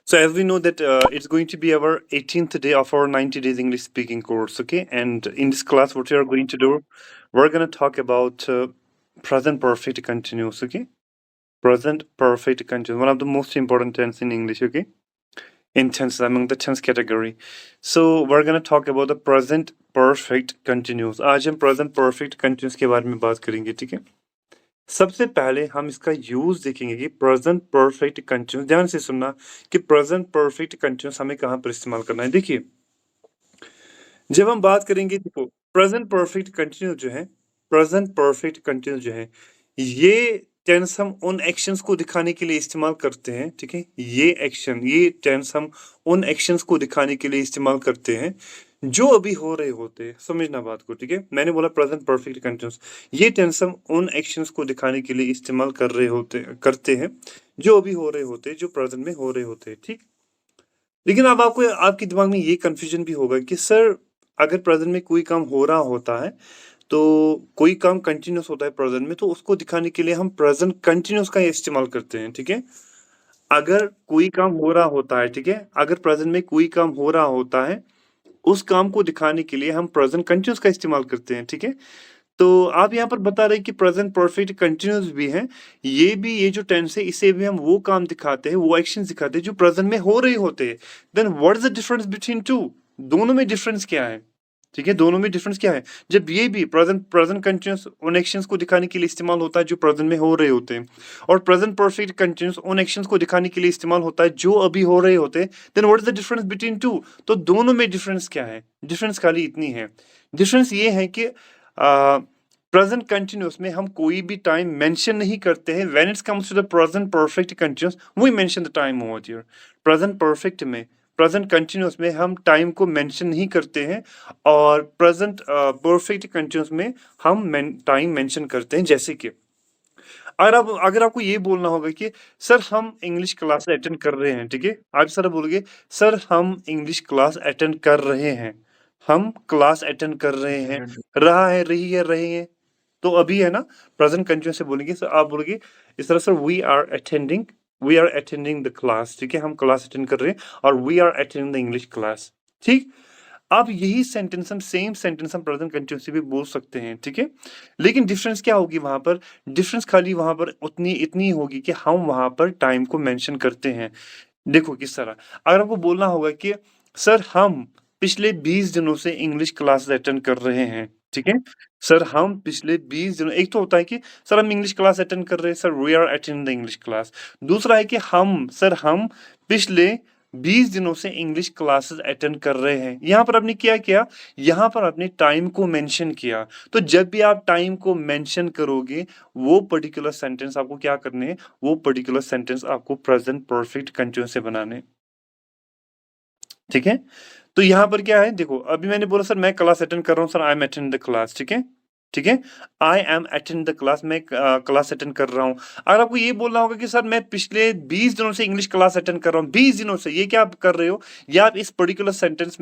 So as we know that it's going to be our 18th day of our 90 days English speaking course, okay? And in this class, what we are going to do, we're going to talk about present perfect continuous, okay? Present perfect continuous, one of the most important tense in English, okay? In tenses, among the tense category. So we're going to talk about the present perfect continuous. आज हम present perfect continuous के बारे में बात करेंगे, ठीक है? सबसे पहले हम इसका यूज देखेंगे कि प्रेजेंट परफेक्ट कंटिन्यूस। ध्यान से सुनना कि प्रेजेंट परफेक्ट कंटिन्यूस हमें कहां पर इस्तेमाल करना है। देखिए, जब हम बात करेंगे, देखो, प्रेजेंट परफेक्ट कंटिन्यूस जो है, प्रेजेंट परफेक्ट कंटिन्यूस जो है, ये टेंस हम उन एक्शंस को दिखाने के लिए इस्तेमाल करते हैं, ठीक है? ये टेंस हम उन एक्शंस को दिखाने के लिए इस्तेमाल करते हैं जो अभी हो रहे होते हैं। समझना बात को, ठीक है? मैंने बोला प्रेजेंट परफेक्ट कंटिन्यूस, ये टेंस हम उन एक्शंस को दिखाने के लिए इस्तेमाल करते हैं जो अभी हो रहे होते हैं, जो प्रेजेंट में हो रहे होते हैं, ठीक? लेकिन अब आपको आपके दिमाग में ये कंफ्यूजन भी होगा कि सर, अगर प्रेजेंट में कोई काम हो रहा होता है, तो कोई काम कंटिन्यूस होता है प्रेजेंट में, तो उसको दिखाने के लिए हम प्रेजेंट कंटिन्यूस का इस्तेमाल करते हैं, ठीक है? अगर कोई काम हो रहा होता है, ठीक है, अगर प्रेजेंट में कोई काम हो रहा होता है, उस काम को दिखाने के लिए हम प्रेजेंट कंटिन्यूस का इस्तेमाल करते हैं, ठीक है? तो आप यहाँ पर बता रहे हैं कि प्रेजेंट परफेक्ट कंटिन्यूस भी है, ये जो टेंस है, इसे भी हम वो काम दिखाते हैं, वो एक्शन दिखाते हैं जो प्रेजेंट में हो रहे होते हैं। Then what is the difference between two? दोनों में डिफरेंस क्या है? ठीक है, दोनों में डिफरेंस क्या है? जब ये भी प्रेजेंट प्रेजेंट कंटिन्यूस उन एक्शंस को दिखाने के लिए इस्तेमाल होता है जो प्रेजेंट में हो रहे होते हैं, और प्रेजेंट परफेक्ट कंटिन्यूस उन एक्शंस को दिखाने के लिए इस्तेमाल होता है जो अभी हो रहे होते हैं, then what is the difference between two? तो दोनों में डिफरेंस क्या है? डिफरेंस खाली इतनी है, डिफरेंस ये है कि प्रेजेंट कंटिन्यूस में हम कोई भी टाइम मेंशन नहीं करते हैं। When it comes to the present perfect continuous, we mention the time over here. Present perfect में, प्रेजेंट कंटिन्यूस में हम टाइम को मेंशन नहीं करते हैं, और प्रेजेंट परफेक्ट कंटिन्यूस में हम टाइम मेंशन करते हैं। जैसे कि अगर आपको ये बोलना होगा कि सर, हम इंग्लिश क्लास अटेंड कर रहे हैं, ठीक है? आप सर बोलोगे, सर हम इंग्लिश क्लास अटेंड कर रहे हैं, हम क्लास अटेंड कर रहे हैं, रहा है, रही है, रहे हैं, तो अभी है ना, प्रेजेंट कंटिन्यूस से बोलेंगे। सर आप बोलोगे इस तरह, sir we are attending the class, ठीक है? हम क्लास अटेंड कर रहे हैं, और we are attending the English class, ठीक? अब यही सेंटेंस हम सेम सेंटेंस हम प्रेजेंट कंटिन्यूस से भी बोल सकते हैं, ठीक है? लेकिन डिफरेंस क्या होगी वहां पर? डिफरेंस खाली वहां पर उतनी इतनी होगी कि हम वहां पर टाइम को मेंशन करते हैं। देखो किस तरह, अगर आपको बोलना होगा कि सर, हम पिछले 20 दिनों से इंग्लिश क्लास अटेंड कर रहे हैं, ठीक है? सर, हम पिछले 20 दिनों, एक तो होता है कि सर हम इंग्लिश क्लास अटेंड कर रहे हैं, sir we are attending the English class. दूसरा है कि हम पिछले 20 दिनों से इंग्लिश क्लासेस अटेंड कर रहे हैं। यहाँ पर आपने क्या किया? यहाँ पर आपने टाइम को मेंशन किया। तो जब भी आप टाइम को मेंशन करोगे, वो पर्टिकुलर सेंटेंस आपको क्या करने हैं? वो पर्टिकुलर सेंटेंस आपको प्रेजेंट परफेक्ट कंटिन्यूस से बनाने, ठीक है? तो यहाँ पर क्या है, देखो, अभी मैंने बोला सर मैं क्लास अटेंड कर रहा हूँ, sir I am attend the class, ठीक है? ठीक है, I am attend the class, मैं क्लास अटेंड कर रहा हूँ। अगर आपको ये बोलना होगा कि सर मैं पिछले 20 दिनों से इंग्लिश क्लास अटेंड कर रहा हूँ, 20 दिनों से, ये क्या आप कर रहे हो? या आप इस पर्टिकुलर सेंटेंस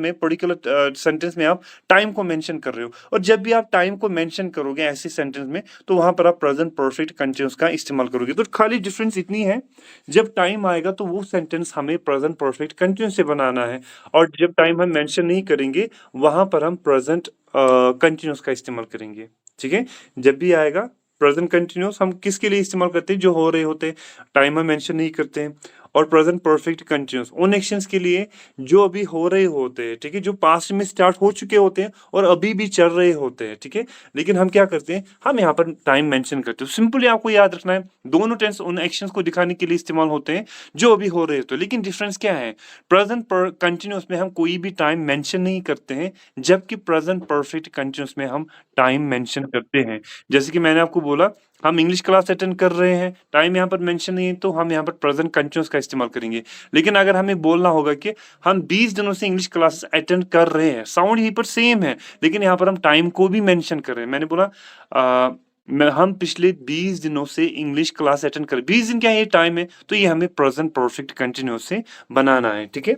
में आप टाइम को मेंशन कर रहे हो। और जब भी आप टाइम को मेंशन करोगे ऐसे सेंटेंस में, तो वहां पर आप प्रेजेंट परफेक्ट कंटिन्यूस का इस्तेमाल करोगे। तो खाली डिफरेंस इतनी है, जब टाइम आएगा तो वो सेंटेंस हमें प्रेजेंट परफेक्ट कंटिन्यूस से बनाना है, और जब टाइम हम मेंशन नहीं करेंगे, वहां पर हम प्रेजेंट कंटिन्यूस का इस्तेमाल करेंगे, ठीक है? जब भी आएगा प्रेजेंट कंटिन्यूस, हम किसके लिए इस्तेमाल करते हैं? जो हो रहे होते हैं, टाइम हम मेंशन नहीं करते हैं। और प्रेजेंट परफेक्ट कंटिन्यूस उन एक्शंस के लिए जो अभी हो रहे होते हैं, ठीक है? जो पास्ट में स्टार्ट हो चुके होते हैं और अभी भी चल रहे होते हैं, ठीक है? लेकिन हम क्या करते हैं? हम यहाँ पर टाइम मेंशन करते हैं। सिंपली आपको याद रखना है, दोनों टेंस उन एक्शंस को दिखाने के लिए इस्तेमाल होते हैं जो अभी हो रहे होते हैं। लेकिन डिफरेंस क्या है? प्रेजेंट कंटिन्यूस में हम कोई भी टाइम मेंशन नहीं करते हैं, जबकि प्रेजेंट परफेक्ट कंटिन्यूस में हम टाइम मेंशन करते हैं। जैसे कि मैंने आपको बोला, हम इंग्लिश क्लास अटेंड कर रहे हैं, टाइम यहाँ पर मेंशन नहीं है, तो हम यहाँ पर प्रेजेंट कंटिन्यूस का इस्तेमाल करेंगे। लेकिन अगर हमें बोलना होगा कि हम 20 दिनों से इंग्लिश क्लासेस अटेंड कर रहे हैं, साउंड यहीं पर सेम है, लेकिन यहाँ पर हम टाइम को भी मेंशन कर रहे हैं। मैंने बोला हम पिछले 20 दिनों से इंग्लिश क्लास अटेंड कर, 20 दिन क्या ये टाइम है, तो ये हमें प्रेजेंट परफेक्ट कंटिन्यूस से बनाना है, ठीक है?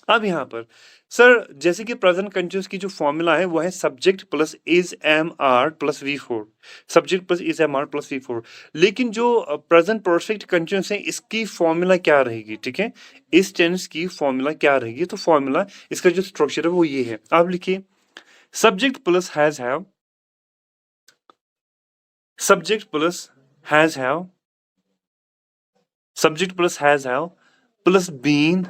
अब यहाँ पर सर जैसे कि प्रेजेंट कंटिन्यूअस की जो फॉर्मूला है वो है subject plus is am are plus V4, subject plus is am are plus V4। लेकिन जो प्रेजेंट परफेक्ट कंटिन्यूअस है इसकी फॉर्मूला क्या रहेगी, ठीक है, इस टेंस की फॉर्मूला क्या रहेगी? तो फॉर्मूला इसका जो स्ट्रक्चर है वो ये है, आप लिखिए subject plus has have, subject plus has have, subject plus has have plus been,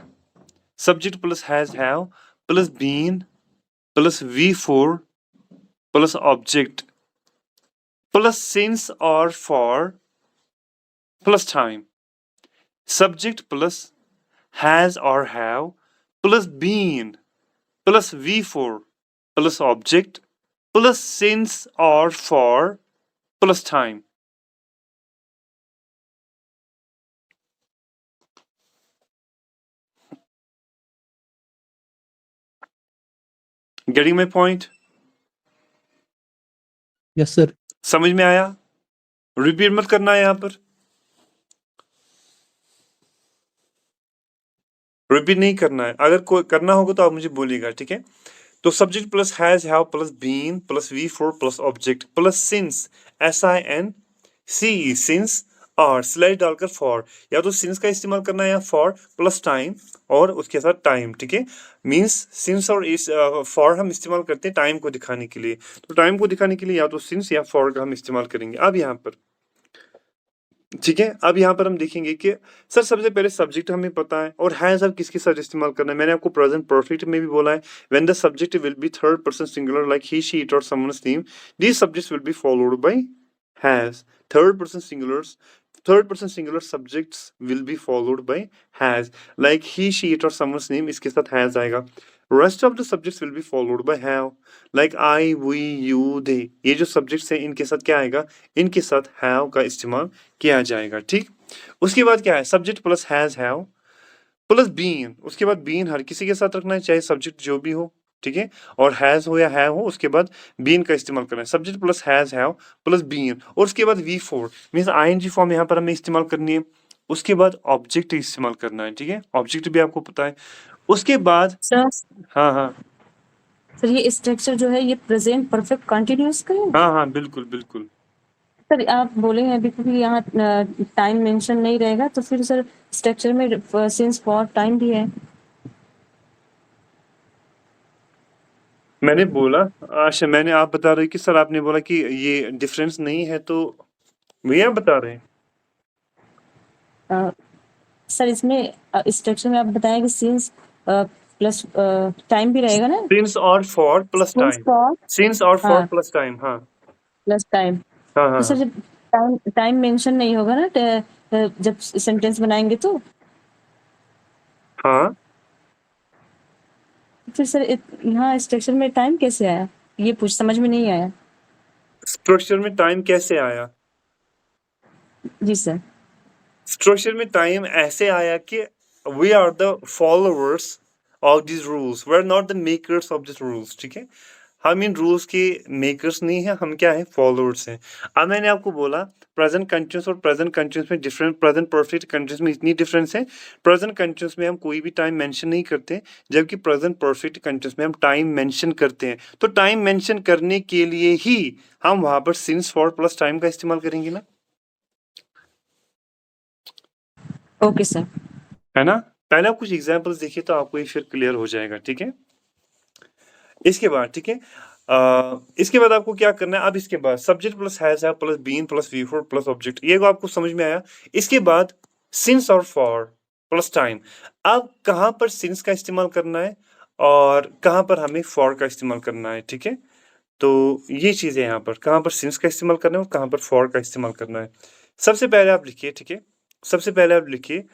subject plus has have plus been plus V4 plus object plus since or for plus time, subject plus has or have plus been plus V4 plus object plus since or for plus time। Getting my point? Yes sir. समझ में आया? Repeat मत करना है यहाँ पर, repeat नहीं करना है, अगर कोई करना होगा तो आप मुझे बोलिएगा, ठीक है। तो subject plus has have plus been plus V4 plus object plus since SINCE since और स्लैश डालकर फॉर, या तो सिंस का इस्तेमाल करना है या फॉर प्लस टाइम और उसके साथ टाइम, ठीक है। मींस सिंस और इस फॉर हम इस्तेमाल करते हैं टाइम को दिखाने के लिए, तो टाइम को दिखाने के लिए या तो सिंस या फॉर का हम इस्तेमाल करेंगे। अब यहाँ पर ठीक है, अब यहाँ पर हम देखेंगे कि सर सबसे पहले सब्जेक्ट हमें पता है और हैज अब किसके साथ इस्तेमाल करना है। मैंने आपको प्रेजेंट परफेक्ट में भी बोला है, when the subject will be third person singular like he she it और someone's name, these subjects will be followed by has. Third person singular subjects will be followed by has, like he she it और someone's name, इसके साथ has आएगा। Rest of the subjects will be followed by have, like I we you they, ये जो subjects हैं इनके साथ क्या आएगा, इनके साथ हैव का इस्तेमाल किया जाएगा, ठीक। उसके बाद क्या है, subject plus has have plus been, उसके बाद बीन हर किसी के साथ रखना है चाहे सब्जेक्ट जो भी हो, ठीक है, और हैज हो या हैव हो, उसके बाद बीन का इस्तेमाल करना है। Subject plus has have plus been और उसके बाद V4 मींस ING फॉर्म यहाँ पर हमें इस्तेमाल करनी है। उसके बाद ऑब्जेक्ट इस्तेमाल करना है, ठीक है, ऑब्जेक्ट भी आपको पता है। उसके बाद सर हाँ हाँ सर ये स्ट्रक्चर जो है ये प्रेजेंट परफेक्ट कंटिन्यूअस का है। हाँ हाँ बिल्कुल बिल्कुल। सर आप बोले हैं अभी क्योंकि यहाँ टाइम मेंशन नहीं रहेगा तो फिर सर स्ट्रक्चर में सिंस फॉर टाइम भी है। मैंने बोला अच्छा, मैंने आप बता रहे कि सर आपने बोला कि ये डिफरेंस नहीं है, तो भैया बता रहे हैं सर इसमें स्ट्रक्चर में आप बताएं कि सिंस प्लस टाइम भी रहेगा ना। सिंस और for plus since time, for since और फॉर हाँ प्लस टाइम, हाँ प्लस टाइम। हाँ तो हाँ सर जब टाइम मेंशन नहीं होगा ना जब सेंटेंस बनाएंगे तो हाँ। फिर सर यहाँ स्ट्रक्चर में टाइम कैसे आया, ये समझ में नहीं आया। स्ट्रक्चर में टाइम कैसे आया? जी सर। स्ट्रक्चर में टाइम ऐसे आया कि we are the followers of this rules, we are not the makers of this rules, ठीक है। हम इन रूल्स के मेकर्स नहीं है, हम क्या है, फॉलोअर्स हैं। अब मैंने आपको बोला प्रेजेंट कंटिन्यूअस और प्रेजेंट कंटिन्यूअस में डिफरेंट, प्रेजेंट परफेक्ट कंटिन्यूअस में इतनी डिफरेंस है। प्रेजेंट कंटिन्यूअस में हम कोई भी टाइम मेंशन नहीं करते, जबकि प्रेजेंट परफेक्ट कंटिन्यूअस में हम टाइम मेंशन करते हैं। तो टाइम मेंशन करने के लिए ही हम वहां पर सिंस फॉर प्लस टाइम का इस्तेमाल करेंगे ना, ओके सर। है ना। पहले आप कुछ एग्जांपल्स देखिए तो आपको ये फिर क्लियर हो जाएगा, ठीक है। इसके बाद ठीक है, इसके बाद आपको क्या करना है, अब इसके बाद subject plus has have plus been plus V4 plus object, ये आपको समझ में आया। इसके बाद सिंस और फॉर प्लस टाइम, अब कहाँ पर सिंस का इस्तेमाल करना है और कहाँ पर हमें फॉर का इस्तेमाल करना है, ठीक है। तो ये चीज़ है यहाँ पर, कहाँ पर सिंस का इस्तेमाल करना है और कहाँ पर फॉर का इस्तेमाल करना है। सबसे पहले आप लिखिए, ठीक है, सबसे पहले आप लिखिए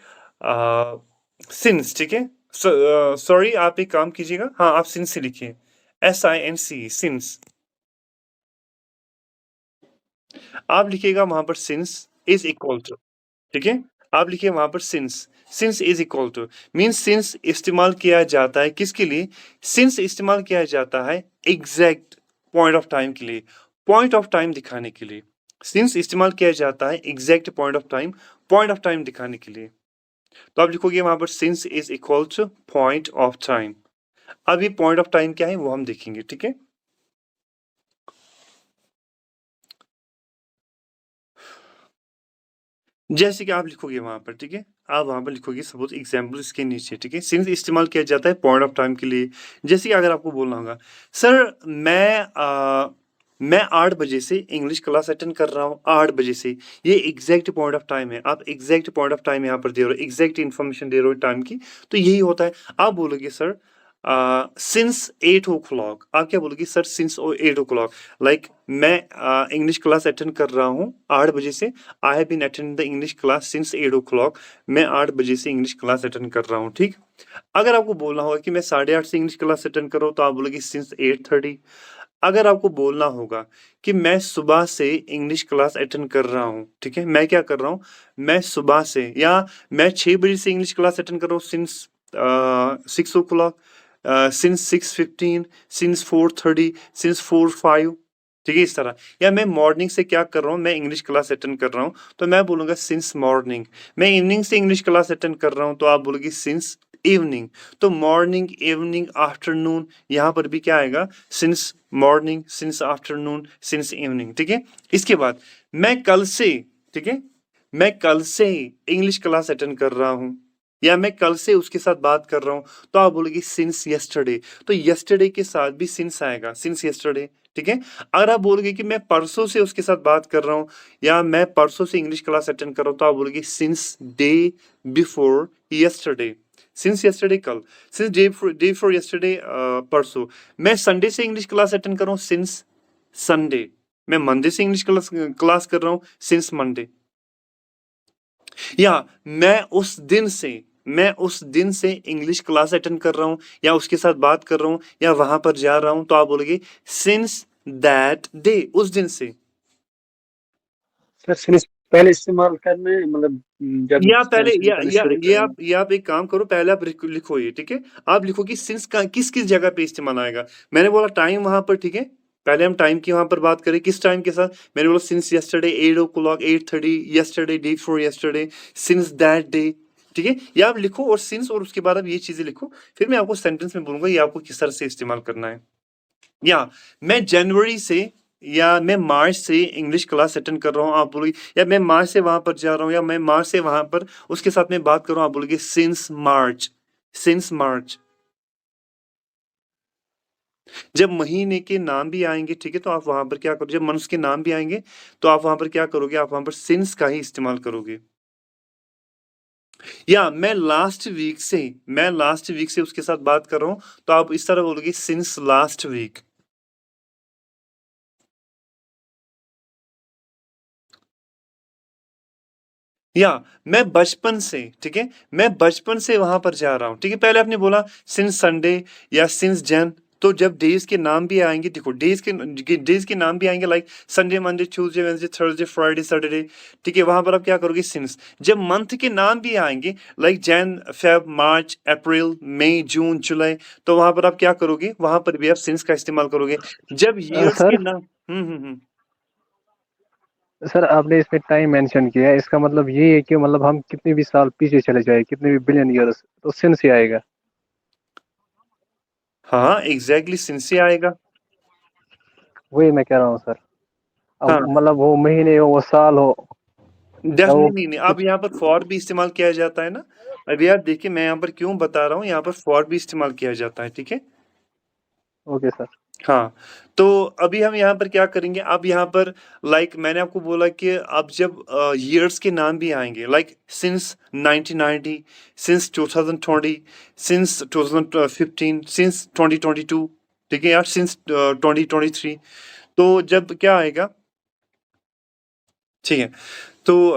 सिंस, ठीक है। सॉरी आप एक काम कीजिएगा, हाँ आप सिंस से लिखिए, SINC सिंस। आप लिखिएगा वहां पर सिंस इज इक्वल टू, ठीक है, आप लिखिए वहां पर since is equal two means since इस्तेमाल किया जाता है किसके लिए, सिंस इस्तेमाल किया जाता है एग्जैक्ट पॉइंट ऑफ टाइम के लिए, पॉइंट ऑफ टाइम दिखाने के लिए। सिंस इस्तेमाल किया जाता है एग्जैक्ट पॉइंट ऑफ टाइम दिखाने के लिए। तो आप लिखोगे वहां पर since is equal two point of time. अब ये पॉइंट ऑफ टाइम क्या है वो हम देखेंगे, ठीक है। जैसे कि आप लिखोगे वहां पर, ठीक है, आप वहां पर लिखोगे सपोज एग्जाम्पल इसके नीचे, ठीक है, सिंस इस्तेमाल किया जाता है पॉइंट ऑफ टाइम के लिए। जैसे कि अगर आपको बोलना होगा सर मैं 8 बजे से इंग्लिश क्लास अटेंड कर रहा हूँ, 8 बजे से, ये एग्जैक्ट पॉइंट ऑफ टाइम है। आप एग्जैक्ट पॉइंट ऑफ टाइम यहाँ पर दे रहे हो, एग्जैक्ट इन्फॉर्मेशन दे रहे हो टाइम की, तो यही होता है। आप बोलोगे सर सिंस 8 o'clock, आप क्या बोलोगे सर सिंस 8 o'clock, लाइक मैं इंग्लिश क्लास अटेंड कर रहा हूँ 8 बजे से। I have been attend the English class since 8 o'clock, मैं 8 बजे से इंग्लिश क्लास अटेंड कर रहा हूँ, ठीक। अगर आपको बोलना होगा कि मैं 8:30 से इंग्लिश क्लास अटेंड कर रहा हूँ, तो आप बोलोगे सिंस 8:30। अगर आपको बोलना होगा कि मैं सुबह से इंग्लिश क्लास अटेंड कर रहा हूँ, ठीक है, मैं क्या कर रहा हूँ, मैं सुबह से, या मैं 6 बजे से इंग्लिश क्लास अटेंड कर रहा हूँ since 6 o'clock, since 6:15, since 4:30, since 4:05, ठीक है, इस तरह। या मैं मॉर्निंग से क्या कर रहा हूँ, मैं इंग्लिश क्लास अटेंड कर रहा हूँ, तो मैं बोलूंगा सिंस मॉर्निंग। मैं इवनिंग से इंग्लिश क्लास अटेंड कर रहा हूँ, तो आप बोलोगे सिंस इवनिंग। तो मॉर्निंग, इवनिंग, आफ्टरनून, यहाँ पर भी क्या आएगा, since morning, since afternoon, since evening, ठीक है। इसके बाद मैं कल से, ठीक है, मैं कल से इंग्लिश क्लास अटेंड कर रहा हूँ, या मैं कल से उसके साथ बात कर रहा हूँ, तो आप बोलोगे सिंस यस्टरडे। तो यस्टरडे के साथ भी सिंस आएगा, सिंस यस्टरडे, ठीक है। अगर आप बोलोगे कि मैं परसों से उसके साथ बात कर रहा हूँ, या मैं परसों से इंग्लिश क्लास अटेंड कर रहा हूँ, तो आप बोलोगे since day before yesterday, since yesterday कल, सिंस डे बिफोर यस्टरडे परसों। मैं संडे से इंग्लिश क्लास अटेंड कर रहा हूँ, सिंस संडे। मैं मंडे से इंग्लिश क्लास कर रहा हूँ, सिंस मंडे। या मैं उस दिन से इंग्लिश क्लास अटेंड कर रहा हूँ, या उसके साथ बात कर रहा हूँ, या वहां पर जा रहा हूँ, तो आप बोलोगे सिंस दैट डे, उस दिन से। सर सिंस पहले इस्तेमाल करने मतलब जब या पहले मेंशन करना शुरू ये करें। आप एक काम करो, पहले आप लिखो ये, ठीक है। आप लिखो कि सिंस का किस किस जगह पे इस्तेमाल आएगा। मैंने बोला टाइम वहां पर, ठीक है, पहले हम टाइम की वहां पर बात करें, किस टाइम के साथ। मैंने बोला since yesterday 8 o'clock, 8:30, yesterday, day before yesterday, since that day, ठीक है। ये आप लिखो, और सिंस, और उसके बाद आप ये चीजें लिखो, फिर मैं आपको सेंटेंस में बोलूंगा ये आपको किस तरह से इस्तेमाल करना है। या मैं जनवरी से, या मैं मार्च से इंग्लिश क्लास अटेंड कर रहा हूँ, आप बोलोगे, या मैं मार्च से वहां पर जा रहा हूँ, या मैं मार्च से वहां पर उसके साथ में बात कर रहा हूँ, आप बोलोगे सिंस मार्च, सिंस मार्च। जब महीने के नाम भी आएंगे, ठीक है, तो आप वहां पर क्या करोगे, जब मंथ्स के नाम भी आएंगे, तो आप वहां पर क्या करोगे, आप वहां पर सिंस का ही इस्तेमाल करोगे। या मैं लास्ट वीक से उसके साथ बात कर रहा हूँ, तो आप इस तरह बोलोगे सिंस लास्ट वीक। या मैं बचपन से, ठीक है, मैं बचपन से वहां पर जा रहा हूं, ठीक है। पहले आपने बोला सिंस संडे या सिंस जैन, तो जब डेज के नाम भी आएंगे, देखो डेज के नाम भी आएंगे, like Sunday, Monday, Tuesday, Wednesday, Thursday, Friday, Saturday, ठीक है, वहां पर आप क्या करोगे, सिंस। जब मंथ के नाम भी आएंगे, लाइक जैन, फेब, मार्च, अप्रैल, मई, जून, जुलाई, तो वहां पर आप क्या करोगे, वहां पर भी आप सिंस का इस्तेमाल करोगे। जब ईयर्स के सर नाम, हम्म। सर आपने इसमें टाइम मेंशन किया है, इसका मतलब ये है कि मतलब हम कितने भी साल पीछे चले जाए, कितने भी बिलियन ईयर्स, तो सिंस ही आएगा। हाँ एग्जैक्टली, सिंस से आएगा। वही मैं कह रहा हूँ सर। अब हाँ मतलब वो महीने हो, वो साल हो, या वो डेफिनेटली नहीं। अब कुछ। यहाँ पर फॉर भी इस्तेमाल किया जाता है ना। अभी आप देखिए, मैं यहाँ पर क्यों बता रहा हूँ, यहाँ पर फॉर भी इस्तेमाल किया जाता है, ठीक है। Okay sir. हाँ, तो अभी हम यहाँ पर क्या करेंगे, अब यहाँ पर लाइक मैंने आपको बोला कि अब जब ईयर्स के नाम भी आएंगे, like since 1990, since 2020, since 2015, since 2022, ठीक है, या सिंस 2023, तो जब क्या आएगा, ठीक है, तो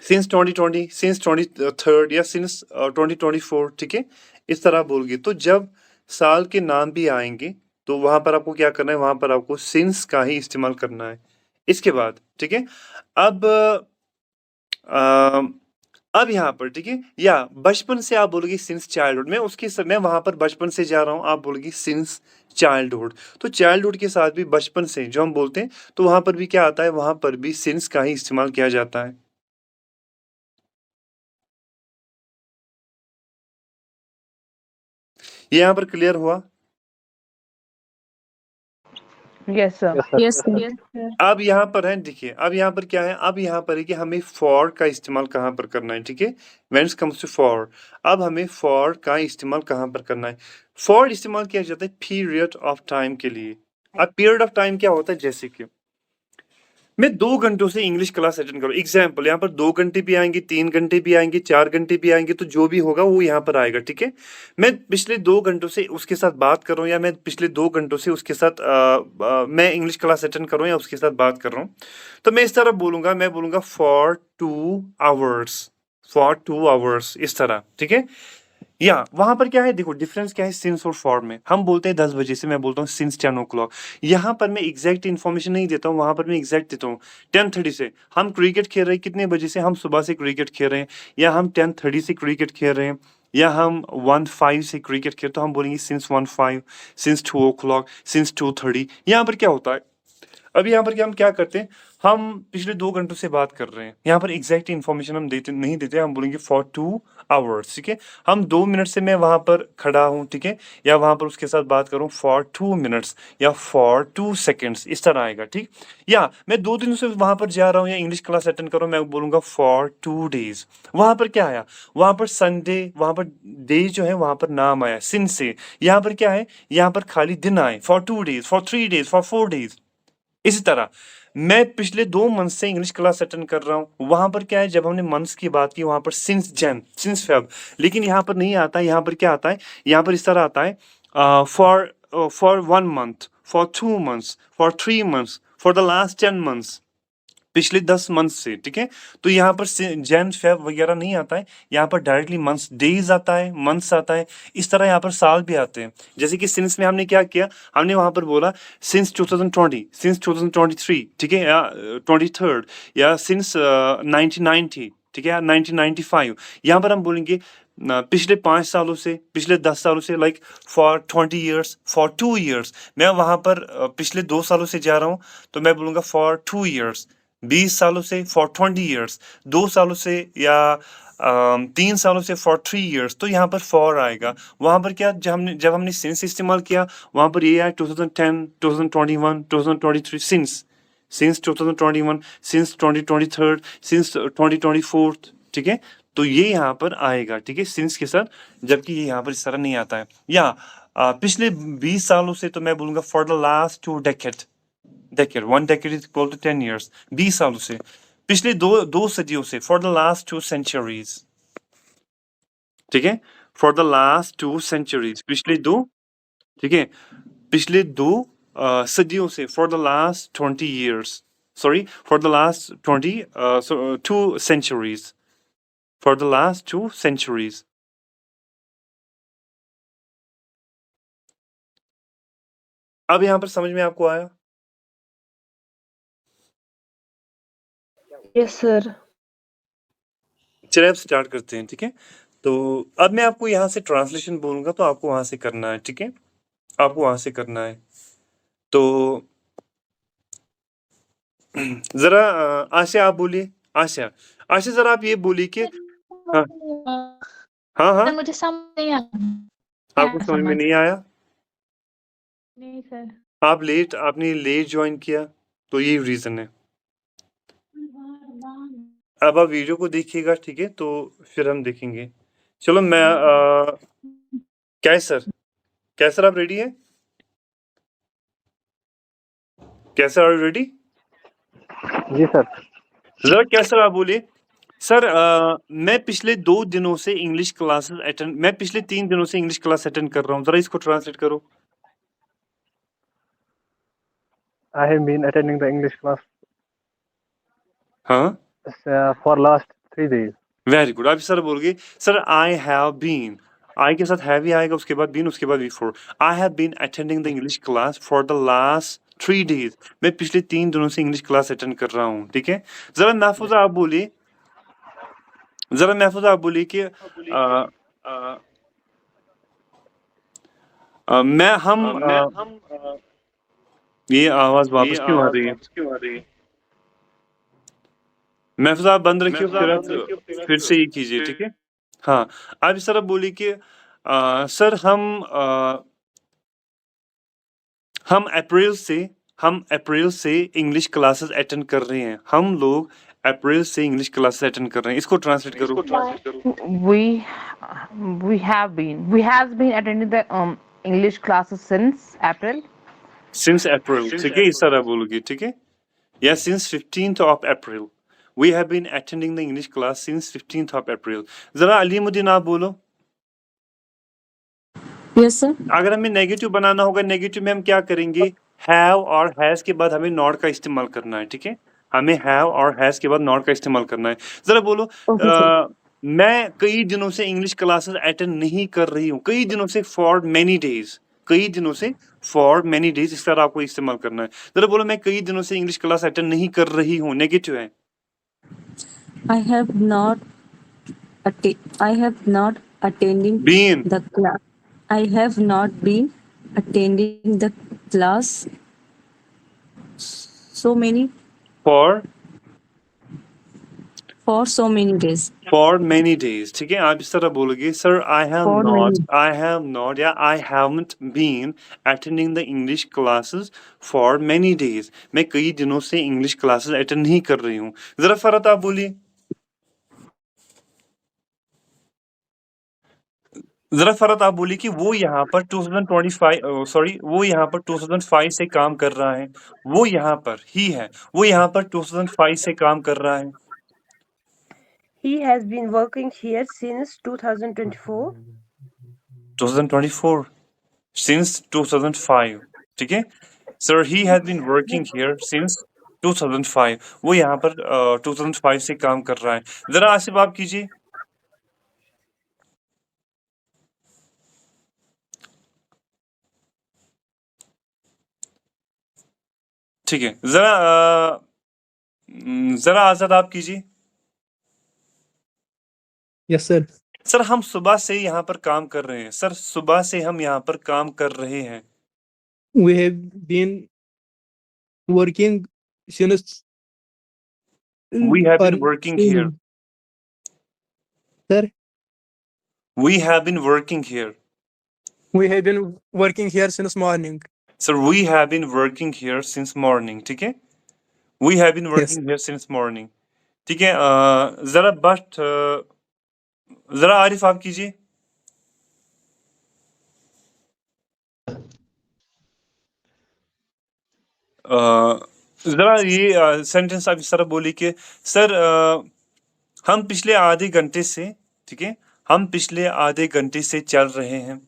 सिंस 2020, सिंस 23rd, या सिंस 2024, ठीक है, इस तरह बोलोगे। तो जब साल के नाम भी आएंगे, तो वहां पर आपको क्या करना है, वहां पर आपको सिंस का ही इस्तेमाल करना है। इसके बाद, ठीक है, अब अ, अब यहाँ पर, ठीक है, या बचपन से आप बोलोगे सिंस चाइल्डहुड, मैं उसके समय वहां पर बचपन से जा रहा हूँ, आप बोलोगे सिंस चाइल्डहुड। तो चाइल्डहुड के साथ भी बचपन से जो हम बोलते हैं, तो वहां पर भी क्या आता है, वहां पर भी सिंस का ही इस्तेमाल किया जाता है। ये यहाँ पर क्लियर हुआ? Yes, sir. Yes sir. Yes sir. अब यहाँ पर है, देखिए अब यहाँ पर क्या है, अब यहाँ पर है कि हमें फॉर का इस्तेमाल कहाँ पर करना है, ठीक है। When it comes to for, अब हमें फॉर का इस्तेमाल कहाँ पर करना है। फॉर इस्तेमाल किया जाता है पीरियड ऑफ टाइम के लिए। अब पीरियड ऑफ टाइम क्या होता है, जैसे कि मैं 2 घंटों से इंग्लिश क्लास अटेंड करूँ, एग्जाम्पल यहाँ पर 2 घंटे भी आएंगे, 3 घंटे भी आएंगे, 4 घंटे भी आएंगे, तो जो भी होगा वो यहाँ पर आएगा, ठीक है। मैं पिछले 2 घंटों से उसके साथ बात कर रहा हूँ, या मैं पिछले 2 घंटों से उसके साथ मैं इंग्लिश क्लास अटेंड कर रहा हूँ या उसके साथ बात कर रहा हूँ, तो मैं इस तरह बोलूंगा, मैं बोलूंगा फॉर 2 आवर्स, फॉर 2 आवर्स, इस तरह, ठीक है। या वहां पर क्या है, देखो डिफरेंस क्या है सिंस और फॉर में। हम बोलते हैं 10 बजे से, मैं बोलता हूँ सिंस 10 ओ क्लॉक। यहाँ पर मैं एग्जैक्ट इन्फॉर्मेशन नहीं देता हूँ, वहां पर मैं एग्जैक्ट देता हूँ 10:30 से। हम क्रिकेट खेल रहे हैं कितने बजे से, हम सुबह से क्रिकेट खेल रहे हैं, या हम 10:30 से क्रिकेट खेल रहे हैं, या हम 1:05 से क्रिकेट खेल, तो हम बोलेंगे सिंस 1:05, सिंस 2 ओ क्लॉक, सिंस 2:30। यहाँ पर क्या होता है, अभी यहाँ पर क्या हम क्या करते हैं, हम पिछले 2 घंटों से बात कर रहे हैं, यहाँ पर एग्जैक्ट इन्फॉर्मेशन हम देते नहीं देते, हम बोलेंगे फॉर 2 आवर्स, ठीक है। हम 2 मिनट से मैं वहां पर खड़ा हूँ, ठीक है, या वहां पर उसके साथ बात करूँ फॉर 2 मिनट्स या फॉर 2 सेकेंड्स, इस तरह आएगा, ठीक। या मैं 2 दिनों से वहां पर जा रहा हूँ या इंग्लिश क्लास अटेंड कर रहा हूँ, मैं बोलूंगा फॉर 2 डेज। वहां पर क्या आया, वहां पर संडे, वहां पर डे जो है वहां पर नाम आया सिन से। यहाँ पर क्या है, यहाँ पर खाली दिन आए, for 2 days, for 3 days, for 4 days. इसी तरह मैं पिछले 2 मंथ से इंग्लिश क्लास अटेंड कर रहा हूँ, वहां पर क्या है, जब हमने मंथ्स की बात की वहां पर सिंस जैन, सिंस फेब, लेकिन यहाँ पर नहीं आता, यहाँ पर क्या आता है, यहाँ पर इस तरह आता है for 1 month, for 2 months, for 3 months, for the last 10 months, पिछले 10 मंथ से, ठीक है। तो यहाँ पर जैन फेब वगैरह नहीं आता है, यहाँ पर डायरेक्टली मंथ्स, डेज आता है, मंथ्स आता है। इस तरह यहाँ पर साल भी आते हैं, जैसे कि सिंस में हमने क्या किया, हमने वहां पर बोला सिंस 2020, सिंस 2023, ठीक है, या 23rd, या सिंस 1990, ठीक है, या 1995। यहाँ पर हम बोलेंगे पिछले 5 सालों से, पिछले 10 सालों से, like for 20 years, for 2 years. मैं वहां पर पिछले 2 सालों से जा रहा हूँ, तो मैं बोलूंगा फॉर 2 ईयर्स। 20 सालों से फॉर 20 ईयर्स, 2 सालों से या 3 सालों से फॉर 3 ईयर्स, तो यहाँ पर फॉर आएगा। वहां पर क्या, जब हमने सिंस इस्तेमाल किया, वहां पर ये आया 2010, 2021, 2023, सिंस 2021, सिंस 2023, सिंस 2024, ठीक है। तो ये यहाँ पर आएगा, ठीक है, सिंस के साथ, जबकि ये यहाँ पर इस तरह नहीं आता है। या पिछले 20 सालों से, तो मैं बोलूंगा for the last 2 decade, decade, 1 decade is equal to 10 years, 20 सालों से, पिछले दो सदियों से, फॉर द लास्ट 2 सेंचुरीज, ठीक है, फॉर द लास्ट 2 सेंचुरीज, पिछले 2, ठीक है, पिछले 2 सदियों से, for the last 20 years, sorry, for the last 2 centuries, for the last 2 centuries. अब यहां पर समझ में आपको आया? Yes, sir. चलिए अब स्टार्ट करते हैं, ठीक है। तो अब मैं आपको यहाँ से ट्रांसलेशन बोलूंगा, तो आपको वहां से करना है, ठीक है, आपको वहां से करना है। तो जरा आशा आप बोलिए, आशा, आशा जरा आप ये बोलिए कि हाँ हाँ हाँ, मुझे समझ नहीं आया। आपको समझ में नहीं आया? नहीं सर। आपने लेट ज्वाइन किया, तो यही रीजन है। अब आप वीडियो को देखिएगा, ठीक है, तो फिर हम देखेंगे। चलो मैं कैसर आप रेडी हैं? Qaiser are ready? जी सर। जरा कैसर आप बोलिए। सर मैं पिछले 2 दिनों से इंग्लिश क्लासेस अटेंड, मैं पिछले 3 दिनों से इंग्लिश क्लास अटेंड कर रहा हूँ, जरा इसको ट्रांसलेट करो। I have been attending the English class हाँ, for last 3 days. Very good. आप सर बोलोगे, सर आई हैव बीन, आई के साथ हैव ही आएगा, उसके बाद बीन, उसके बाद before. I have been attending the English class for the last 3 days, मैं पिछले 3 दिनों से इंग्लिश क्लास अटेंड कर रहा हूँ, ठीक है। जरा महफूजा आप बोलिए, जरा महफूजा आप बोलिए कि मैं हम ये आवाज वापस क्यों आ रही है? महफूजा आप बंद रखिए, फिर से ये कीजिए, ठीक है। हाँ, आप इस तरह बोलिए कि सर हम अप्रैल से इंग्लिश क्लासेस अटेंड कर रहे हैं। हम लोग अप्रैल से इंग्लिश क्लासेस अटेंड कर रहे हैं। इसको ट्रांसलेट करो। We has been attending the English classes since April. Since April, ठीक है, इस तरह बोलोगे, ठीक है, या since 15th of April we have been attending the English class since 15th of April। जरा अलीमुद्दीन आप बोलो। Yes sir. अगर हमें नेगेटिव बनाना होगा, नेगेटिव में हम क्या करेंगे, हैव और हैज के बाद हमें नॉट का इस्तेमाल करना है, ठीक है, हमें हैव और हैज के बाद नॉट का इस्तेमाल करना है। जरा बोलो ओके सर। मैं कई दिनों से इंग्लिश क्लासेस अटेंड नहीं कर रही हूँ। कई दिनों से, फॉर मेनी डेज, कई दिनों से, फॉर मेनी डेज, इस तरह आपको इस्तेमाल करना है। जरा बोलो मैं कई दिनों से इंग्लिश क्लास अटेंड नहीं कर रही हूँ, नेगेटिव है। I have not attending been, the class. I have not been attending the class so many for for so many days. For many days, ठीक है, आप इस तरह बोलोगे, sir I For many. Have not या I haven't been attending the English classes for many days. मैं कई दिनों से इंग्लिश क्लासेस अटेंड नहीं कर रही हूँ। जरा फरत आप बोलिए। जरा फरत आप बोलिए कि वो यहाँ पर 2005 से काम कर रहा है। वो यहाँ पर ही है, वो यहाँ पर 2005 से काम कर रहा है। He has been working here since 2024. 2024 since 2005, ठीक है, sir he has been working here since 2005। वो यहाँ पर 2005 से काम कर रहा है। जरा आसिफ आप कीजिए। ठीक है, जरा आजाद आप कीजिए। Yes sir. सर हम सुबह से यहाँ पर काम कर रहे हैं। सर सुबह से हम यहाँ पर काम कर रहे हैं। We have been working since We have been or- working here. Sir, We have been working here. we have been working here since morning. Sir, we have been working here since morning, ठीक है, we have been working here since morning, ठीक है। जरा आरिफ आप कीजिए। जरा ये sentence आप इस तरह बोलिए कि सर हम पिछले आधे घंटे से, ठीक है, हम पिछले आधे घंटे से चल रहे हैं।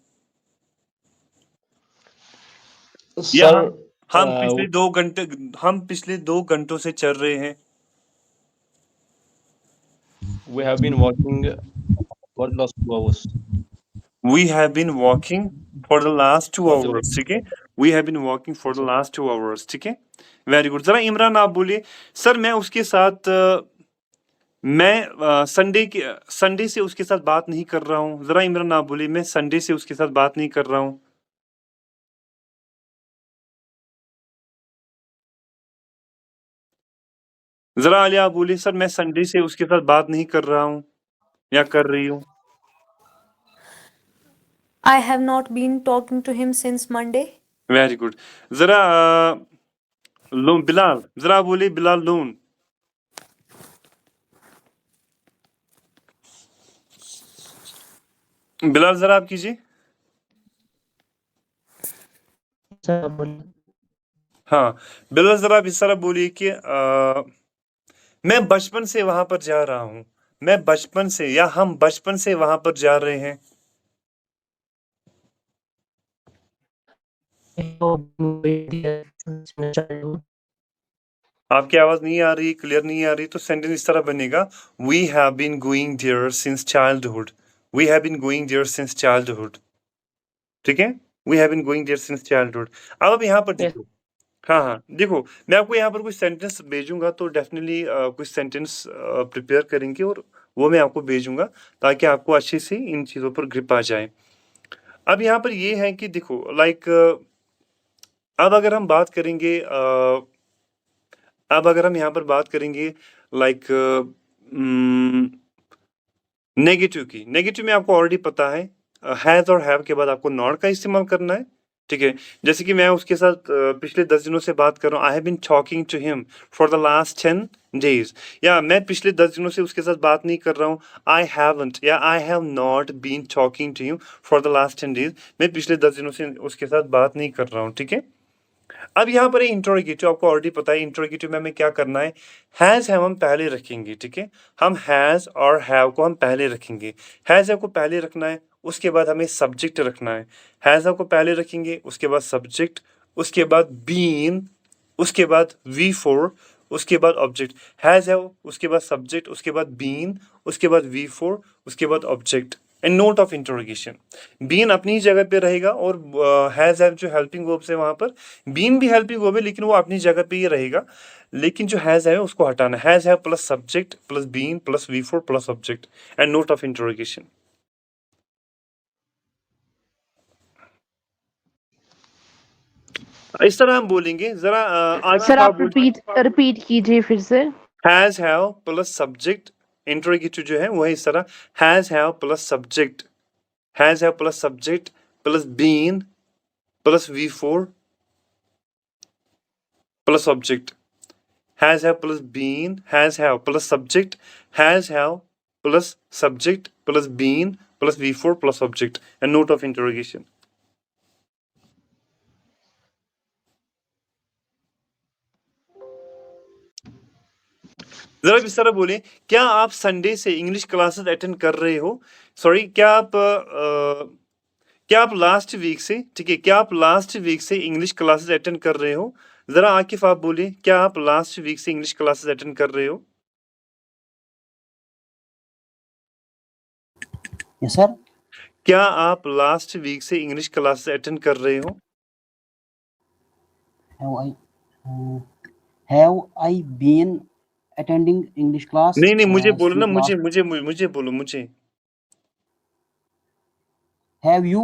या सर हम पिछले 2 घंटों से चल रहे हैं। we have been working for the last 2 hours. We have been walking for the last 2 For the- hours, ठीक है, we have been walking for the last 2 hours, ठीक है, वेरी गुड। जरा इमरान आप बोलिए। सर मैं उसके साथ संडे से उसके साथ बात नहीं कर रहा हूँ। जरा इमरान आप बोलिए, मैं संडे से उसके साथ बात नहीं कर रहा हूँ। जरा आलिया आप बोलिए, सर मैं संडे से उसके साथ बात नहीं कर रहा हूँ या कर रही हूँ। I have not been talking to him since Monday. Very good. जरा बिलाल, जरा आप बोलिए, बिलाल लोन। बिलाल जरा आप कीजिए। हाँ बिलाल जरा आप इस तरह बोलिए कि मैं बचपन से वहां पर जा रहा हूँ। मैं बचपन से या हम बचपन से वहां पर जा रहे हैं। आपकी आवाज नहीं आ रही, क्लियर नहीं आ रही, तो सेंटेंस इस तरह बनेगा, we have been going there since childhood. We have been going there since childhood, ठीक है, we have been going there since childhood. अब यहाँ पर देखो, हाँ देखो, मैं आपको यहाँ पर कुछ सेंटेंस भेजूंगा, तो डेफिनेटली कुछ सेंटेंस प्रिपेयर करेंगे और वो मैं आपको भेजूंगा ताकि आपको अच्छे से इन चीज़ों पर ग्रिप आ जाए। अब यहाँ पर ये है कि देखो, लाइक अब अगर हम बात करेंगे यहाँ पर बात करेंगे लाइक नेगेटिव की। नेगेटिव में आपको ऑलरेडी पता है, हैज और हैव के बाद आपको नॉट का इस्तेमाल करना है, ठीक है। जैसे कि मैं उसके साथ पिछले 10 दिनों से बात कर रहा हूँ, I have been talking to him for the last 10 days, या मैं पिछले 10 दिनों से उसके साथ बात नहीं कर रहा हूँ, आई हैवंट या I have not been talking to him for the last 10 days, मैं पिछले 10 दिनों से उसके साथ बात नहीं कर रहा हूँ, ठीक है। अब यहाँ पर इंट्रोगेटिव आपको ऑलरेडी पता है, इंट्रोगेटिव में हमें क्या करना है, हैज हैव हम पहले रखेंगे, ठीक है। हम हैज और हैव को हम पहले रखेंगे, हैज हैव को पहले रखना है, उसके बाद हमें सब्जेक्ट रखना है, हैज हैव को पहले रखेंगे, उसके बाद सब्जेक्ट, उसके बाद बीन, उसके बाद V4, उसके बाद ऑब्जेक्ट, हैज हैव, उसके बाद सब्जेक्ट, उसके बाद बीन, उसके बाद V4, उसके बाद object and note of interrogation. Been अपनी जगह पे रहेगा और हैज हैव जो हेल्पिंग वर्ब्स है वहां पर, बीन भी हेल्पिंग वर्ब है लेकिन वो अपनी जगह पे ही रहेगा, लेकिन जो हैज है उसको हटाना, has have plus subject plus been plus V4 plus object and note of interrogation. इस तरह हम बोलेंगे, जरा आगे सर आप आप रिपीट कीजिए फिर से। Has have plus subject, interrogative जो है वो है इस तरह, has have plus subject, has have plus subject plus been plus V4 plus object, has have plus been, has have plus subject, has have plus subject plus been plus V4 plus object and note of interrogation. जरा इस तरह बोलिए, क्या आप Sunday से English classes attend कर रहे हो, सॉरी क्या आप लास्ट वीक से, ठीक है, क्या आप लास्ट वीक से इंग्लिश क्लासेस अटेंड कर रहे हो, जरा आकिफ आप बोलिए, क्या आप लास्ट वीक से इंग्लिश क्लासेस अटेंड कर रहे हो? Yes sir. क्या आप लास्ट वीक से इंग्लिश क्लासेस अटेंड कर रहे हो? Have I been attending English class? नहीं मुझे बोलो ना, मुझे बोलो, मुझे। Have you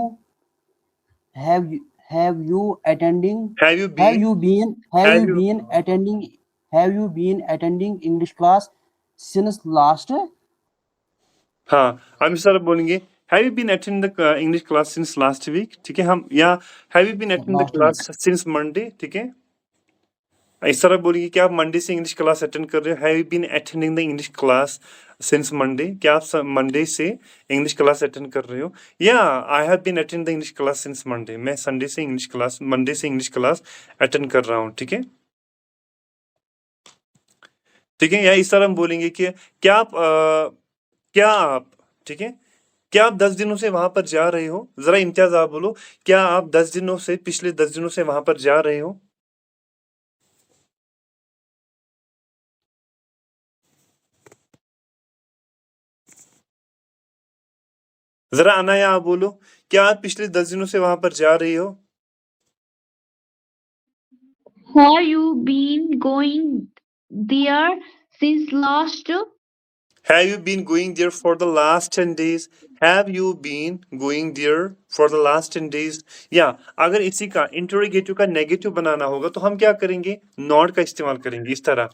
attending? Have you been attending English class since last? हाँ, हम इस तरह बोलेंगे, have you been attending the English class since last week, ठीक है। हम या have you been attending the class since Monday, ठीक है। इस तरह बोलेंगे कि आप मंडे से इंग्लिश क्लास अटेंड कर रहे हो, have you been attending the English class since Monday, क्या आप मंडे से इंग्लिश क्लास अटेंड कर रहे हो, या I have been attend the English class since Monday, मैं मंडे से इंग्लिश क्लास अटेंड कर रहा हूँ, ठीक है, ठीक है। या इस तरह हम बोलेंगे कि क्या आप ठीक है, क्या आप 10 दिनों से वहां पर जा रहे हो, जरा इम्तियाज आप बोलो, क्या आप पिछले 10 दिनों से वहां पर जा रहे हो? जरा अनाया आप बोलो, क्या आप पिछले 10 दिनों से वहां पर जा रही हो? Have you been going there since last? Have you been going there for the last 10 days? Have you been going there for the last 10 days? या अगर इसी का इंटरोगेटिव का नेगेटिव बनाना होगा तो हम क्या करेंगे, नॉट का इस्तेमाल करेंगे, इस तरह,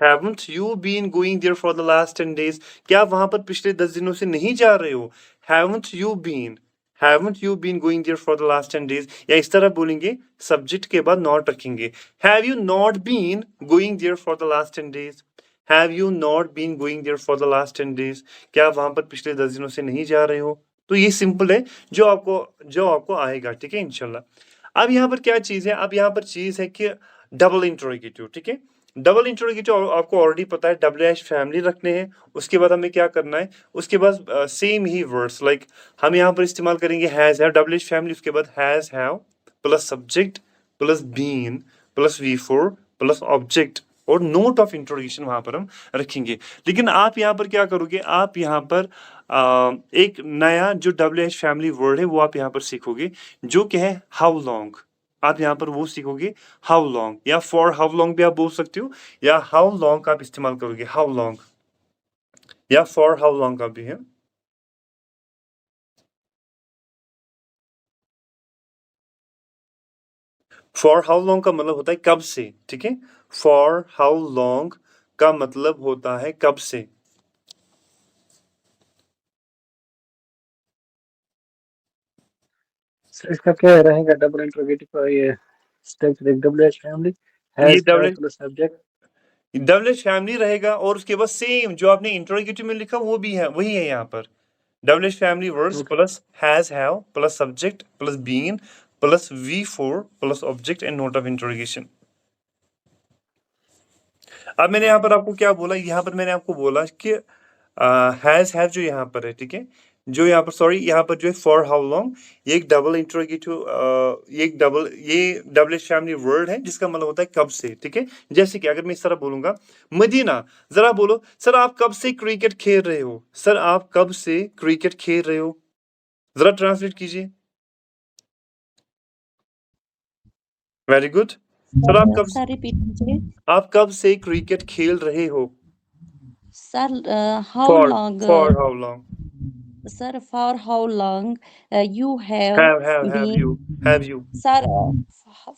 haven't you been going there for the last 10 days? क्या आप वहां पर पिछले 10 दिनों से नहीं जा रहे हो? Haven't you been going there for the last 10 days? या इस तरह बोलेंगे, सब्जेक्ट के बाद नॉट रखेंगे, have you not been going there for the last 10 days? Have you not been going there for the last 10 days? क्या आप वहां पर पिछले 10 दिनों से नहीं जा रहे हो? तो ये सिंपल है, जो आपको आएगा, ठीक है, इंशाल्लाह। अब यहाँ पर क्या चीज है, अब यहाँ पर चीज है कि डबल इंट्रोगेटिव, ठीक है। डबल इंट्रोगेटिव आपको ऑलरेडी पता है, WH फैमिली रखने हैं, उसके बाद हमें क्या करना है, उसके बाद सेम ही वर्ड्स लाइक हम यहाँ पर इस्तेमाल करेंगे हैज हैव, WH फैमिली, उसके बाद has have plus subject plus been plus V4 plus object और नोट ऑफ इंट्रोगेशन वहां पर हम रखेंगे। लेकिन आप यहाँ पर क्या करोगे, आप यहाँ पर एक नया जो WH फैमिली वर्ड है वो आप यहाँ पर सीखोगे, जो कि है हाउ लॉन्ग, आप यहाँ पर वो सीखोगे हाउ लॉन्ग, या फॉर हाउ लॉन्ग भी आप बोल सकते हो, या हाउ लॉन्ग आप इस्तेमाल करोगे, हाउ लॉन्ग या फॉर हाउ लॉन्ग का भी है। फॉर हाउ लॉन्ग का मतलब होता है कब से, ठीक है, फॉर हाउ लॉन्ग का मतलब होता है कब से। सर इसका क्या रहेगा डबल इंट्रोगेटिव का ये स्ट्रक्चर एक WH फैमिली ये has double plus subject double family रहेगा और उसके बाद सेम जो आपने इंट्रोगेटिव में लिखा वो भी है, वही है यहाँ पर। Double family words plus has have plus subject plus been plus V4 plus object and note of interrogation. अब मैंने यहाँ पर आपको क्या बोला, यहाँ पर मैंने आपको बोला कि हैज हैव जो यहाँ पर है, ठीक है, जो यहाँ पर सॉरी यहाँ पर जो है फॉर हाउ लॉन्ग, ये एक डबल इंट्रोगेटिव ये डबल फैमिली वर्ड है जिसका मतलब होता है कब से, ठीक है। जैसे कि अगर मैं इस तरह बोलूंगा, मदीना जरा बोलो सर आप कब से क्रिकेट खेल रहे हो, सर आप कब से क्रिकेट खेल रहे हो, जरा ट्रांसलेट कीजिए। वेरी गुड सर, आप कब सर रिपीट कीजिए आप कब से क्रिकेट खेल रहे हो? Sir. How for long how long sir for how long you have have you sir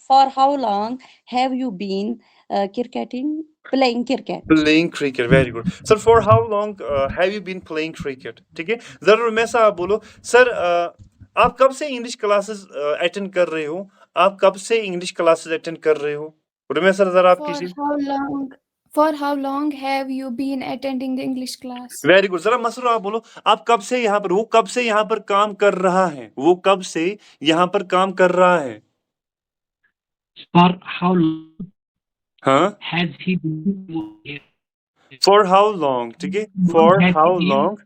for how long have you been cricketing playing cricket playing cricket? Very good sir. For how long have you been playing cricket? ठीक है, जरा रुमैसा आप बोलो sir आप कब से English classes attend कर रहे हो, आप कब से इंग्लिश क्लासेस अटेंड कर रहे हो? रुमैसा जरा आप कीजिए। For how long have you been attending the English class? Very good, जरा मसरूर आप बोलो आप कब से यहाँ पर, वो कब से यहाँ पर काम कर रहा है, वो कब से यहाँ पर काम कर रहा है? For how long हाँ, has he been here? For how long, ठीक है, for how long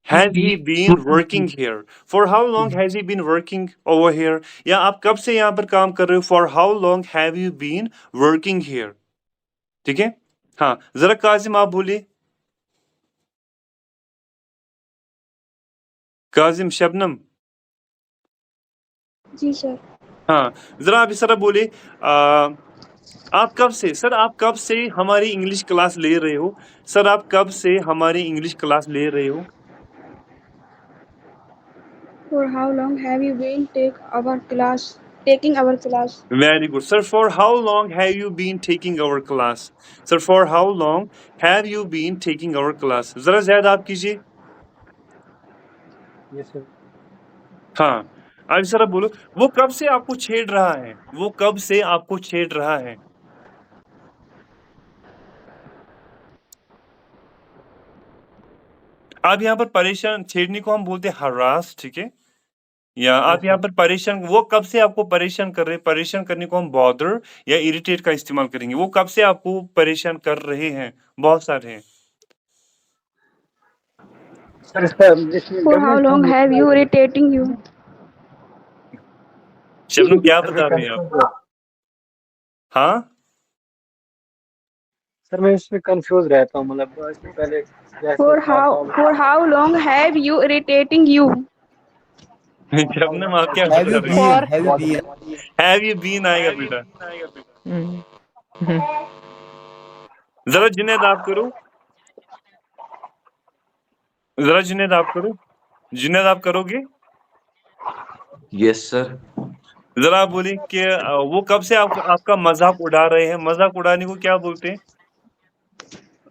has he been working here? For how long has he been working over here? या आप कब से यहाँ पर काम कर रहे हो? For how long have you been working here? ठीक है, हाँ जरा काजिम आप बोलिए। काजिम शबनम, जी सर। हाँ जरा आप इस तरह बोलिए आप कब से, सर आप कब से हमारी इंग्लिश क्लास ले रहे हो, सर आप कब से हमारी इंग्लिश क्लास ले रहे हो? For how long have you been taking our class? Very good sir. For how long have you been taking our class? Sir, for how long have you been taking our class? जरा ज़्यादा आप कीजिए। Yes sir. हाँ अब जरा बोलो वो कब से आपको छेड़ रहा है, वो कब से आपको छेड़ रहा है? आप यहाँ पर परेशान, छेड़ने को हम बोलते हैं हरास, ठीक है, या आप यहाँ पर परेशान, वो कब से आपको परेशान कर रहे हैं, परेशान करने को हम बॉदर या इरिटेट का इस्तेमाल करेंगे। वो कब से आपको परेशान कर रहे हैं, बहुत सारे हैं। सर इसका For how long have you irritating you? Shabnam क्या बता रहे हैं आप? हाँ सर मैं इसमें कंफ्यूज रहता हूँ, मतलब इसमें पहले For how long have you irritating you? Shabnam आप क्या बता रहे हैं? Have you been आएगा बेटा। जरा जुनैद आप करो, जरा जुनैद आप करो, जुनैद आप करोगे? Yes sir. जरा आप बोलिए कि वो कब से आपका मजाक उड़ा रहे हैं, मजाक उड़ाने को क्या बोलते हैं?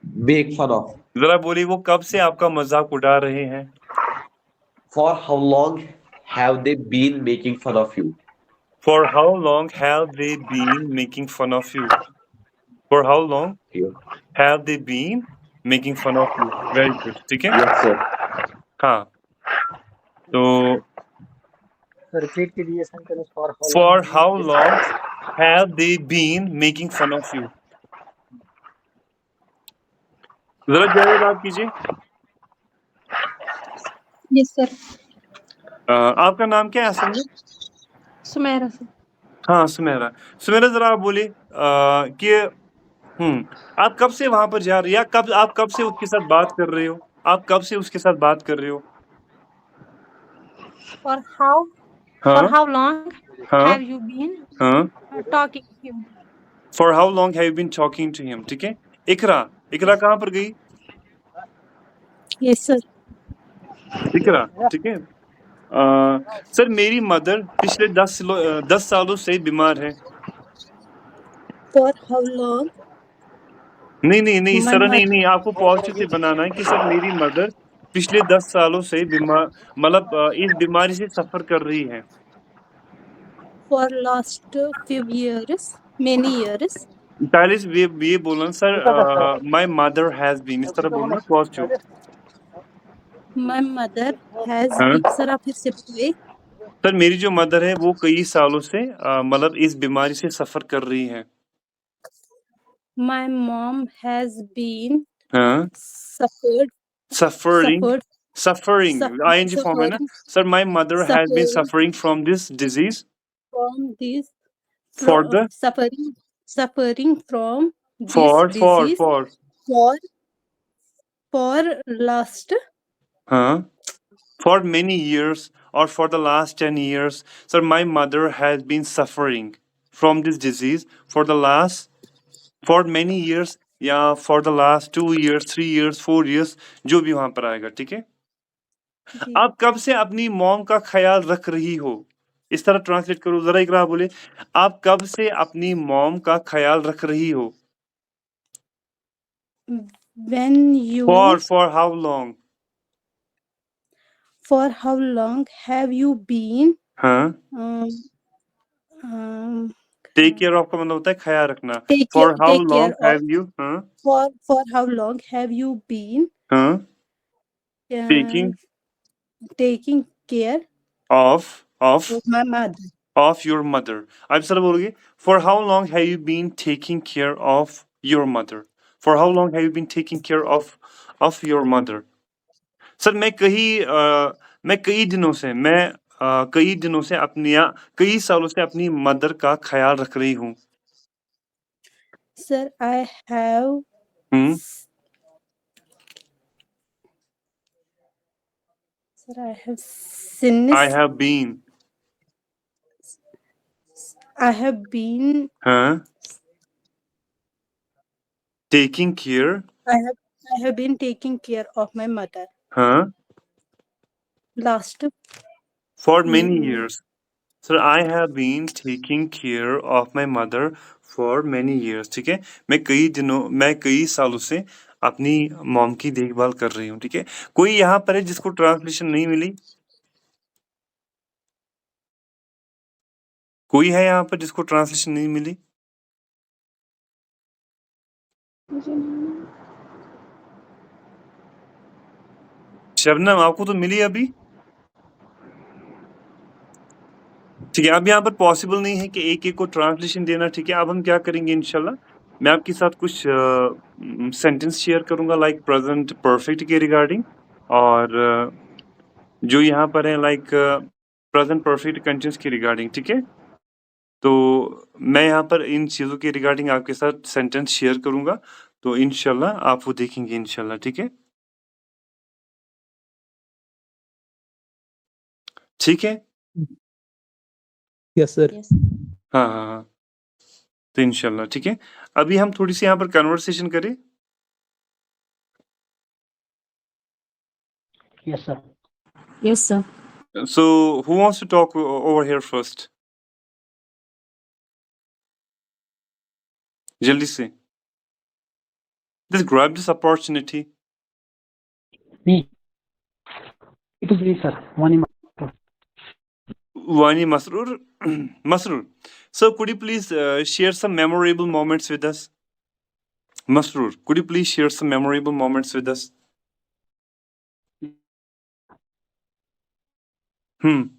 Make fun of. जरा बोलिए वो कब से आपका मजाक उड़ा रहे हैं? For how long have they been making fun of you? For how long have they been making fun of you? For how long have they been making fun of you? Very good, ठीक है? Yes sir. हाँ तो repeat कीजिए sentence. For how long have they been making fun of you? जरा जवाब आप कीजिए। Yes sir. आपका नाम क्या है असल में? सुमेरा सर। हाँ सुमेरा, सुमेरा जरा आप बोलिए कि आप कब से वहां पर जा रहे हैं, या आप कब से उसके साथ बात कर रहे हो, आप कब से उसके साथ बात कर रहे हो? For how long have you been talking to him? For how long have you been talking to him? ठीक है, इकरा कहाँ पर गई? Yes sir. इकरा, ठीक है। सर मेरी मदर पिछले 10 सालों से बीमार है। For how long? नहीं इस तरह नहीं, आपको पॉजिटिव से बनाना है कि सर मेरी मदर पिछले 10 सालों से मतलब इस बीमारी से सफर कर रही है। For last few years, many years. पहले ये बोलना sir, my mother has been, इस तरह बोलना पॉजिटिव। My mother has हाँ been. सर आप फिर से बोलिए। सर, मेरी जो मदर है वो कई सालों से मतलब इस बीमारी से सफर कर रही है। My mom has been हाँ suffered सफरिंग आईएनजी फॉर्म है ना sir. My mother has been suffering suffering from this disease from this for the suffering from this for disease for for last हाँ for many years or for the last 10 years. Sir, my mother has been suffering from this disease for many years या for the last 2 years, 3 years, 4 years, जो भी वहां पर आएगा, ठीक है। जी। आप कब से अपनी मॉम का ख्याल रख रही हो? इस तरह ट्रांसलेट करो जरा, इकरा बोले आप कब से अपनी मॉम का ख्याल रख रही हो? When you For how long? for how long have you been हाँ टेक केयर ऑफ का मतलब होता है ख्याल रखना। For how take care long of have you हाँ for how long have you been हाँ uh, taking care of of my mother? of your mother। आप सर बोलोगे for how long have you been taking care of your mother? For how long have you been taking care of your mother? Sir मैं कई दिनों से कई सालों से अपनी मदर का ख्याल रख रही हूँ। Sir, I have hmm Sir, I have since I have been हाँ taking care I have been taking care of my mother हाँ last for many years। Sir, I have been taking care of my mother for many years। ठीक है, मैं कई सालों से अपनी mom की देखभाल कर रही हूँ। ठीक है, कोई यहाँ पर है जिसको ट्रांसलेशन नहीं मिली? कोई है यहाँ पर जिसको ट्रांसलेशन नहीं मिली? शबनम, आपको तो मिली अभी। ठीक है, अब यहाँ पर पॉसिबल नहीं है कि एक एक को ट्रांसलेशन देना। ठीक है, अब हम क्या करेंगे इंशाल्लाह, मैं आपके साथ कुछ सेंटेंस शेयर करूंगा लाइक प्रेजेंट परफेक्ट के रिगार्डिंग, और जो यहाँ पर है लाइक प्रेजेंट परफेक्ट कंटिन्यूअस के रिगार्डिंग। ठीक है, तो मैं यहाँ पर इन चीज़ों के रिगार्डिंग आपके साथ सेंटेंस शेयर करूंगा, तो इंशाल्लाह आप वो देखेंगे इंशाल्लाह। ठीक है, ठीक है। Yes, sir. हाँ हाँ हाँ, तो इंशाल्लाह ठीक है। अभी हम थोड़ी सी यहाँ पर कन्वर्सेशन करें। Yes, sir. Yes, sir. So who wants to talk over here first? जल्दी से, just grab this opportunity. Me. It is me, sir. Wani Masroor. Masroor. So could you please share some memorable moments with us? Masroor, could you please share some memorable moments with us? Mm.